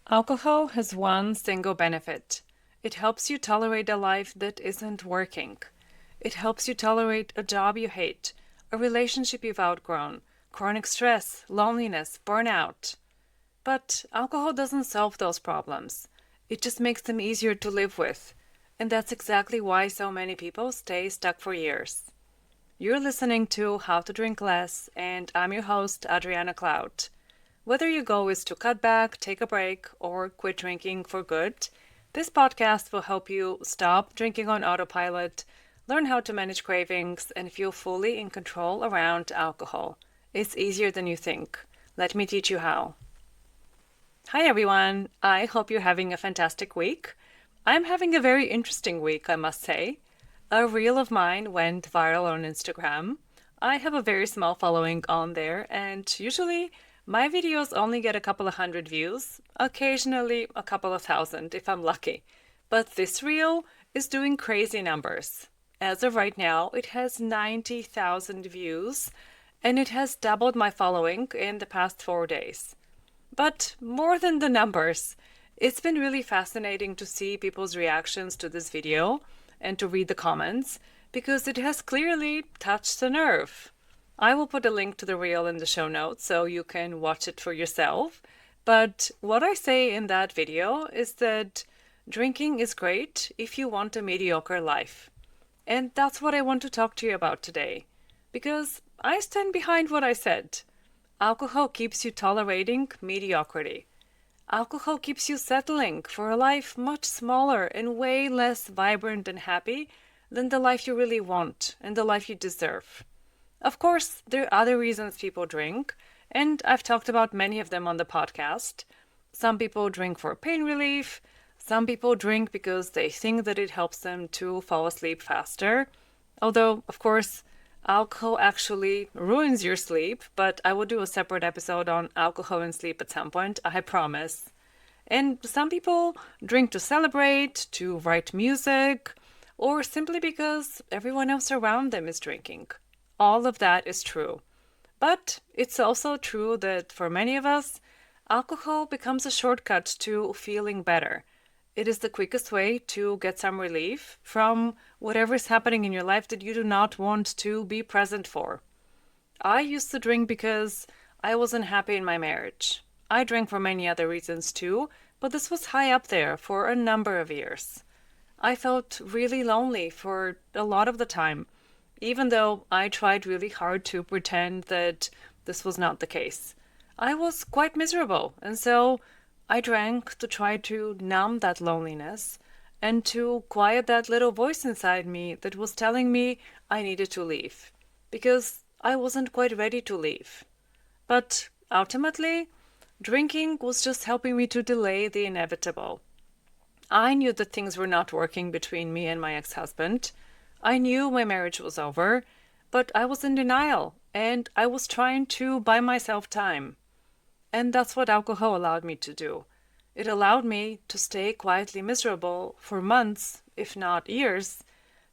Alcohol has one single benefit. It helps you tolerate a life that isn't working. It helps you tolerate a job you hate, a relationship you've outgrown, chronic stress, loneliness, burnout. But alcohol doesn't solve those problems. It just makes them easier to live with. And that's exactly why so many people stay stuck for years. You're listening to How to Drink Less, and I'm your host, Adriana Clout. Whether your goal is to cut back, take a break, or quit drinking for good, this podcast will help you stop drinking on autopilot, learn how to manage cravings, and feel fully in control around alcohol. It's easier than you think. Let me teach you how. Hi everyone, I hope you're having a fantastic week. I'm having a very interesting week, I must say. A reel of mine went viral on Instagram. I have a very small following on there, and usually my videos only get a couple of hundred views, occasionally a couple of thousand if I'm lucky. But this reel is doing crazy numbers. As of right now, it has 90,000 views, and it has doubled my following in the past 4 days. But more than the numbers, it's been really fascinating to see people's reactions to this video and to read the comments, because it has clearly touched a nerve. I will put a link to the reel in the show notes so you can watch it for yourself. But what I say in that video is that drinking is great if you want a mediocre life. And that's what I want to talk to you about today. Because I stand behind what I said. Alcohol keeps you tolerating mediocrity. Alcohol keeps you settling for a life much smaller and way less vibrant and happy than the life you really want and the life you deserve. Of course, there are other reasons people drink, and I've talked about many of them on the podcast. Some people drink for pain relief. Some people drink because they think that it helps them to fall asleep faster. Although, of course, alcohol actually ruins your sleep, but I will do a separate episode on alcohol and sleep at some point, I promise. And some people drink to celebrate, to write music, or simply because everyone else around them is drinking. All of that is true. But it's also true that for many of us, alcohol becomes a shortcut to feeling better. It is the quickest way to get some relief from whatever is happening in your life that you do not want to be present for. I used to drink because I wasn't happy in my marriage. I drank for many other reasons too, but this was high up there for a number of years. I felt really lonely for a lot of the time, even though I tried really hard to pretend that this was not the case. I was quite miserable, and so I drank to try to numb that loneliness and to quiet that little voice inside me that was telling me I needed to leave, because I wasn't quite ready to leave. But ultimately, drinking was just helping me to delay the inevitable. I knew that things were not working between me and my ex-husband. I knew my marriage was over, but I was in denial, and I was trying to buy myself time. And that's what alcohol allowed me to do. It allowed me to stay quietly miserable for months, if not years,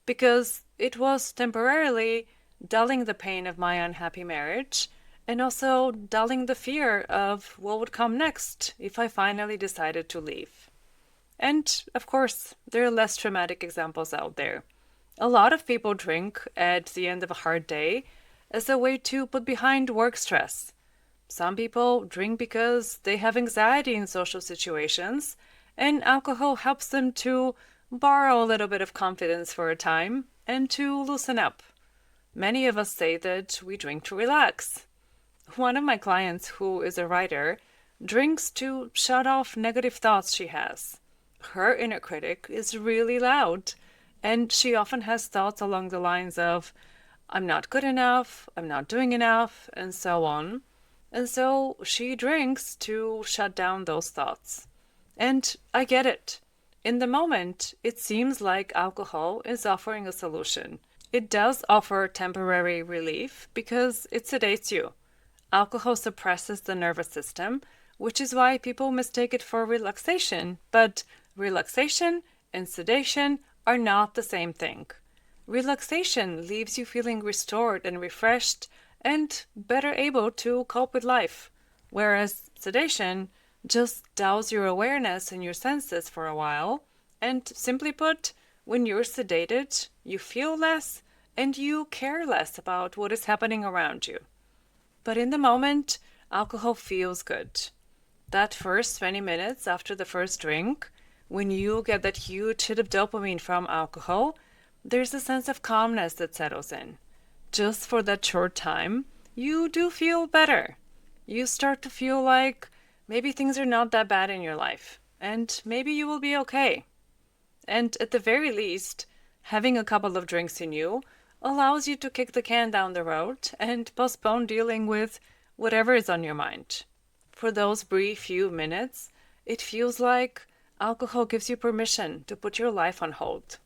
because it was temporarily dulling the pain of my unhappy marriage and also dulling the fear of what would come next if I finally decided to leave. And, of course, there are less traumatic examples out there. A lot of people drink at the end of a hard day as a way to put behind work stress. Some people drink because they have anxiety in social situations, and alcohol helps them to borrow a little bit of confidence for a time and to loosen up. Many of us say that we drink to relax. One of my clients, who is a writer, drinks to shut off negative thoughts she has. Her inner critic is really loud. And she often has thoughts along the lines of, I'm not good enough, I'm not doing enough, and so on. And so she drinks to shut down those thoughts. And I get it. In the moment, it seems like alcohol is offering a solution. It does offer temporary relief because it sedates you. Alcohol suppresses the nervous system, which is why people mistake it for relaxation. But relaxation and sedation are not the same thing. Relaxation leaves you feeling restored and refreshed and better able to cope with life, whereas sedation Just douse your awareness and your senses for a while, and simply put, when you're sedated, you feel less and you care less about what is happening around you. But in the moment, alcohol feels good. That first 20 minutes after the first drink, when you get that huge hit of dopamine from alcohol, there's a sense of calmness that settles in. Just for that short time, you do feel better. You start to feel like maybe things are not that bad in your life, and maybe you will be okay. And at the very least, having a couple of drinks in you allows you to kick the can down the road and postpone dealing with whatever is on your mind. For those brief few minutes, it feels like alcohol gives you permission to put your life on hold.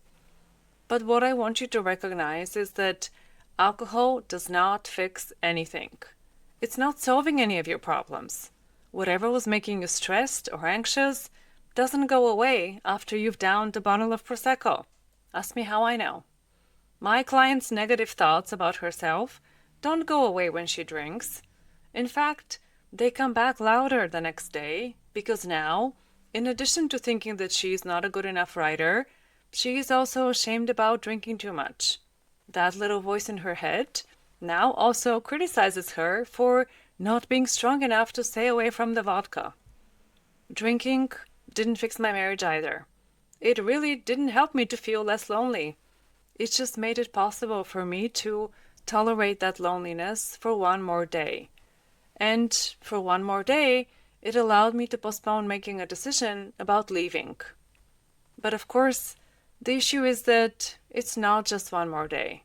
But what I want you to recognize is that alcohol does not fix anything. It's not solving any of your problems. Whatever was making you stressed or anxious doesn't go away after you've downed a bottle of Prosecco. Ask me how I know. My client's negative thoughts about herself don't go away when she drinks. In fact, they come back louder the next day because now, in addition to thinking that she's not a good enough writer, she is also ashamed about drinking too much. That little voice in her head now also criticizes her for not being strong enough to stay away from the vodka. Drinking didn't fix my marriage either. It really didn't help me to feel less lonely. It just made it possible for me to tolerate that loneliness for one more day. And for one more day, it allowed me to postpone making a decision about leaving. But of course, the issue is that it's not just one more day.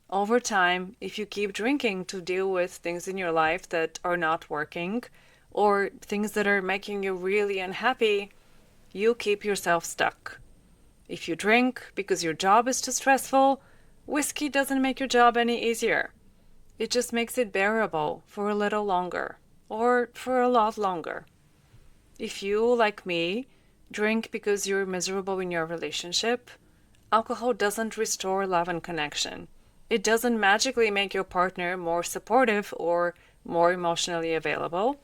Over time, if you keep drinking to deal with things in your life that are not working, or things that are making you really unhappy, you keep yourself stuck. If you drink because your job is too stressful, whiskey doesn't make your job any easier. It just makes it bearable for a little longer, or for a lot longer. If you, like me, drink because you're miserable in your relationship, alcohol doesn't restore love and connection. It doesn't magically make your partner more supportive or more emotionally available,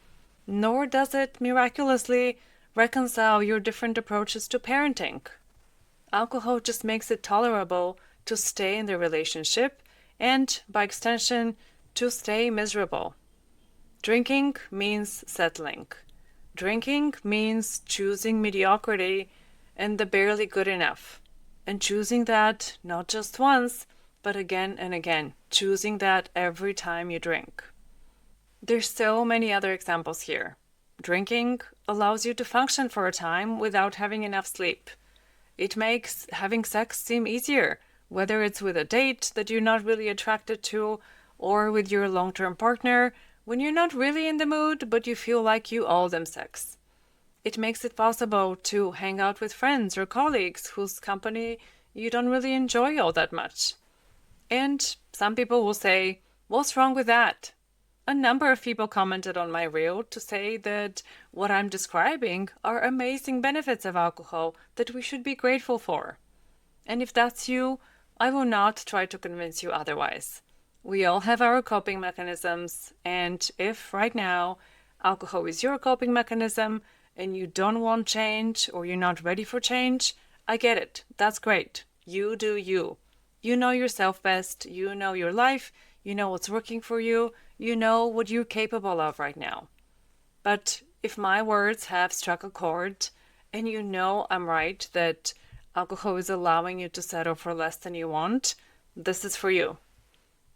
nor does it miraculously reconcile your different approaches to parenting. Alcohol just makes it tolerable to stay in the relationship and, by extension, to stay miserable. Drinking means settling. Drinking means choosing mediocrity and the barely good enough. And choosing that not just once, but again and again. Choosing that every time you drink. There's so many other examples here. Drinking allows you to function for a time without having enough sleep. It makes having sex seem easier, whether it's with a date that you're not really attracted to, or with your long-term partner, when you're not really in the mood, but you feel like you owe them sex. It makes it possible to hang out with friends or colleagues whose company you don't really enjoy all that much. And some people will say, what's wrong with that? A number of people commented on my reel to say that what I'm describing are amazing benefits of alcohol that we should be grateful for. And if that's you, I will not try to convince you otherwise. We all have our coping mechanisms, and if right now alcohol is your coping mechanism and you don't want change or you're not ready for change, I get it. That's great. You do you. You know yourself best. You know your life. You know what's working for you. You know what you're capable of right now. But if my words have struck a chord and you know I'm right that alcohol is allowing you to settle for less than you want, this is for you.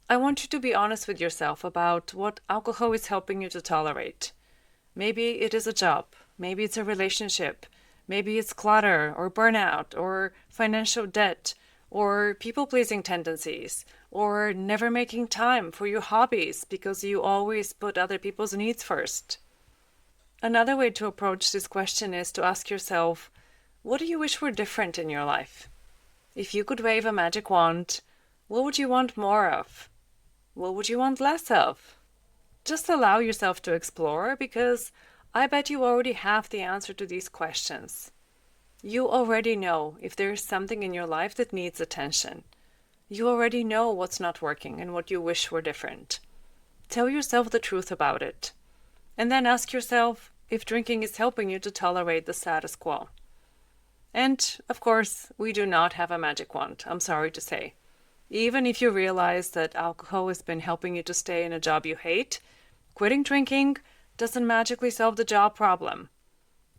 I want you to be honest with yourself about what alcohol is helping you to tolerate. Maybe it is a job. Maybe it's a relationship. Maybe it's clutter or burnout or financial debt or people-pleasing tendencies or never making time for your hobbies because you always put other people's needs first. Another way to approach this question is to ask yourself, what do you wish were different in your life? If you could wave a magic wand, what would you want more of? What would you want less of? Just allow yourself to explore, because I bet you already have the answer to these questions. You already know if there is something in your life that needs attention. You already know what's not working and what you wish were different. Tell yourself the truth about it. And then ask yourself, if drinking is helping you to tolerate the status quo. And, of course, we do not have a magic wand, I'm sorry to say. Even if you realize that alcohol has been helping you to stay in a job you hate, quitting drinking doesn't magically solve the job problem.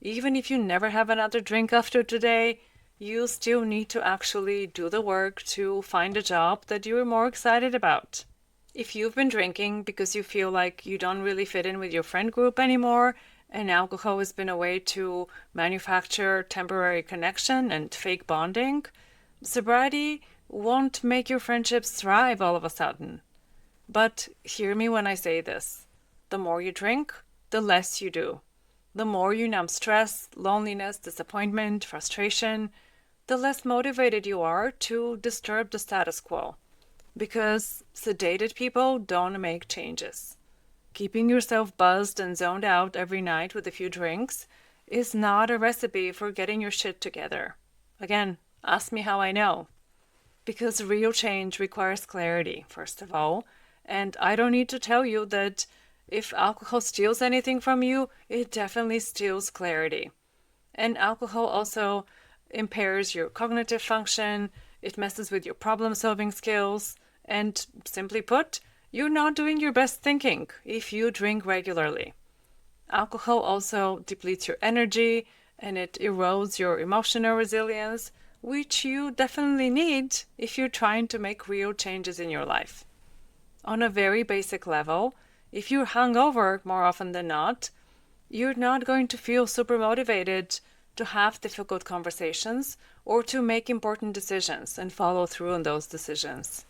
Even if you never have another drink after today, you still need to actually do the work to find a job that you are more excited about. If you've been drinking because you feel like you don't really fit in with your friend group anymore, and alcohol has been a way to manufacture temporary connection and fake bonding, sobriety won't make your friendships thrive all of a sudden. But hear me when I say this. The more you drink, the less you do. The more you numb stress, loneliness, disappointment, frustration, the less motivated you are to disturb the status quo. Because sedated people don't make changes. Keeping yourself buzzed and zoned out every night with a few drinks is not a recipe for getting your shit together. Again, ask me how I know. Because real change requires clarity, first of all, and I don't need to tell you that if alcohol steals anything from you, it definitely steals clarity. And alcohol also impairs your cognitive function, it messes with your problem-solving skills, and simply put, you're not doing your best thinking if you drink regularly. Alcohol also depletes your energy, and it erodes your emotional resilience, which you definitely need if you're trying to make real changes in your life. On a very basic level, if you're hungover more often than not, you're not going to feel super motivated to have difficult conversations or to make important decisions and follow through on those decisions.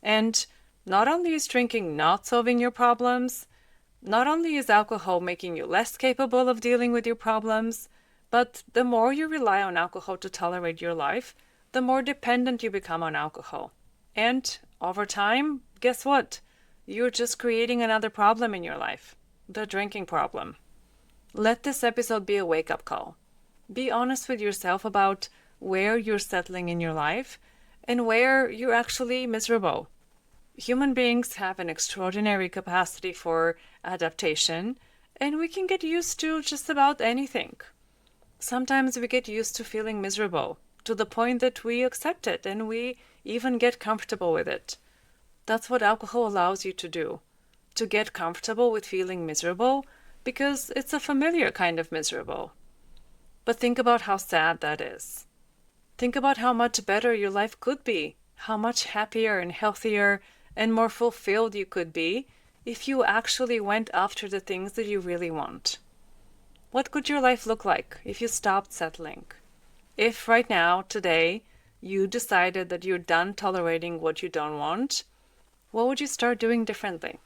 And not only is drinking not solving your problems, not only is alcohol making you less capable of dealing with your problems, but the more you rely on alcohol to tolerate your life, the more dependent you become on alcohol. And over time, guess what? You're just creating another problem in your life, the drinking problem. Let this episode be a wake-up call. Be honest with yourself about where you're settling in your life and where you're actually miserable. Human beings have an extraordinary capacity for adaptation, and we can get used to just about anything. Sometimes we get used to feeling miserable, to the point that we accept it and we even get comfortable with it. That's what alcohol allows you to do, to get comfortable with feeling miserable because it's a familiar kind of miserable. But think about how sad that is. Think about how much better your life could be, how much happier and healthier and more fulfilled you could be if you actually went after the things that you really want. What could your life look like if you stopped settling? If right now, today, you decided that you're done tolerating what you don't want, what would you start doing differently?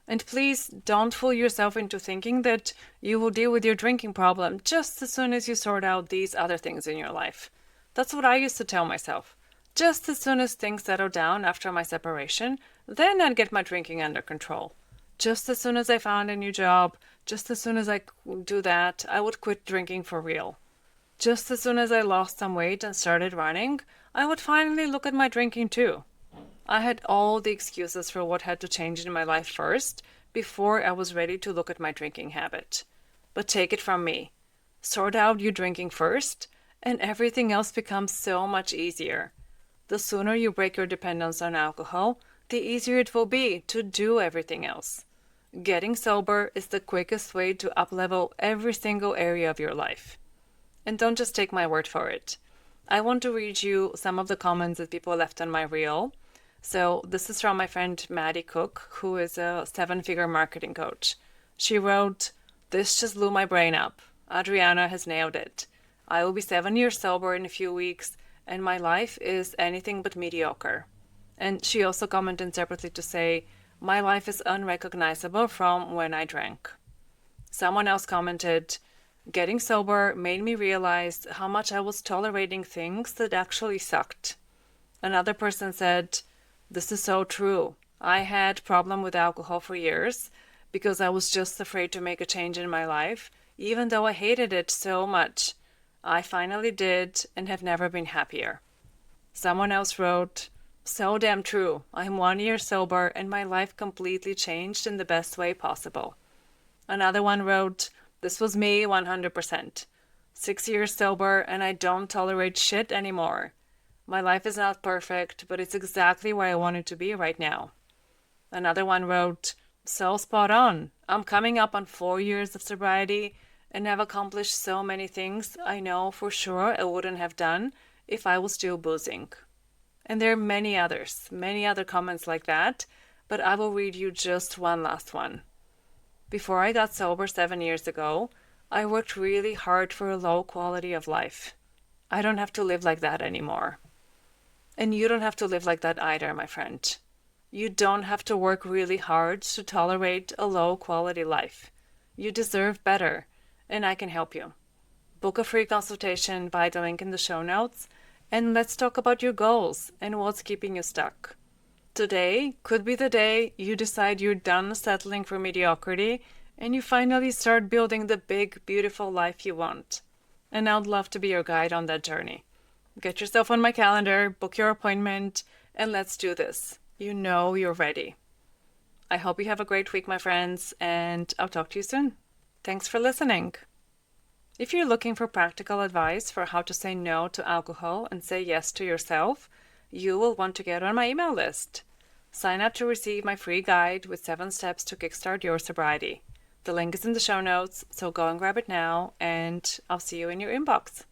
And please don't fool yourself into thinking that you will deal with your drinking problem just as soon as you sort out these other things in your life. That's what I used to tell myself. Just as soon as things settle down after my separation, then I'd get my drinking under control. Just as soon as I found a new job, just as soon as I do that, I would quit drinking for real. Just as soon as I lost some weight and started running, I would finally look at my drinking too. I had all the excuses for what had to change in my life first, before I was ready to look at my drinking habit. But take it from me. Sort out your drinking first, and everything else becomes so much easier. The sooner you break your dependence on alcohol, the easier it will be to do everything else. Getting sober is the quickest way to uplevel every single area of your life. And don't just take my word for it. I want to read you some of the comments that people left on my reel. So this is from my friend Maddie Cook, who is a 7-figure marketing coach. She wrote, "This just blew my brain up. Adriana has nailed it. I will be 7 years sober in a few weeks, and my life is anything but mediocre." And she also commented separately to say, "My life is unrecognizable from when I drank." Someone else commented, "Getting sober made me realize how much I was tolerating things that actually sucked." Another person said, "This is so true. I had problem with alcohol for years because I was just afraid to make a change in my life, even though I hated it so much. I finally did and have never been happier." Someone else wrote, "So damn true. I'm 1 year sober and my life completely changed in the best way possible." Another one wrote, This was me 100%. 6 years sober, and I don't tolerate shit anymore. My life is not perfect, but it's exactly where I want it to be right now. Another one wrote, so spot on. I'm coming up on 4 years of sobriety and have accomplished so many things I know for sure I wouldn't have done if I was still boozing. And there are many others, many other comments like that, but I will read you just one last one. Before I got sober 7 years ago, I worked really hard for a low quality of life. I don't have to live like that anymore. And you don't have to live like that either, my friend. You don't have to work really hard to tolerate a low quality life. You deserve better, and I can help you. Book a free consultation via the link in the show notes, and let's talk about your goals and what's keeping you stuck. Today could be the day you decide you're done settling for mediocrity and you finally start building the big, beautiful life you want. And I'd love to be your guide on that journey. Get yourself on my calendar, book your appointment, and let's do this. You know you're ready. I hope you have a great week, my friends, and I'll talk to you soon. Thanks for listening. If you're looking for practical advice for how to say no to alcohol and say yes to yourself, you will want to get on my email list. Sign up to receive my free guide with 7 steps to kickstart your sobriety. The link is in the show notes, so go and grab it now, and I'll see you in your inbox.